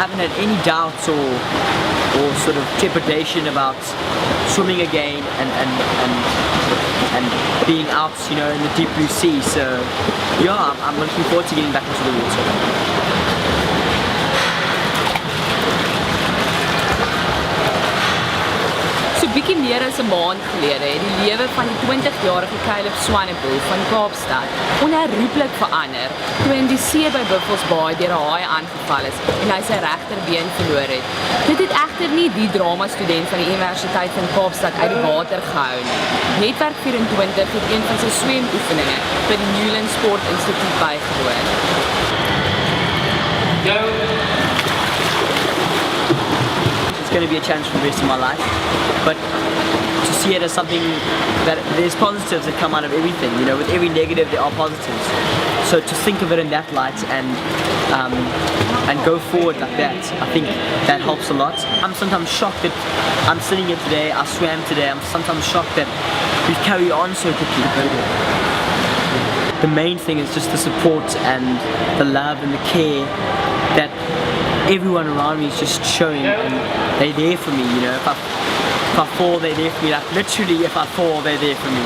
haven't had any doubts or sort of trepidation about swimming again and being out, you know, in the deep blue sea. So yeah, I'm looking forward to getting back into the water. So bietjie meer as 'n maand gelede het die lewe van die 20-jarige Caleb Swanepoel van Kaapstad onherroepelik verander toe hy in die see by Buffels Bay deur 'n haai aangeval is en hy sy regterbeen verloor het. Dit het egter nie die drama student van die Universiteit van Kaapstad uit die water gehou nie. Netwerk 24 het een van sy swemoefeninge by die Newlands Sport Instituut bygewoon. It's going to be a challenge for the rest of my life, but to see it as something that there's positives that come out of everything, you know, with every negative there are positives. So to think of it in that light and go forward like that, I think that helps a lot. I'm sometimes shocked that I'm sitting here today, I swam today, I'm sometimes shocked that we've carried on so quickly. The main thing is just the support and the love and the care that everyone around me is just showing, and they're there for me, you know. If I fall, they're there for me. Like literally, if I fall, they're there for me.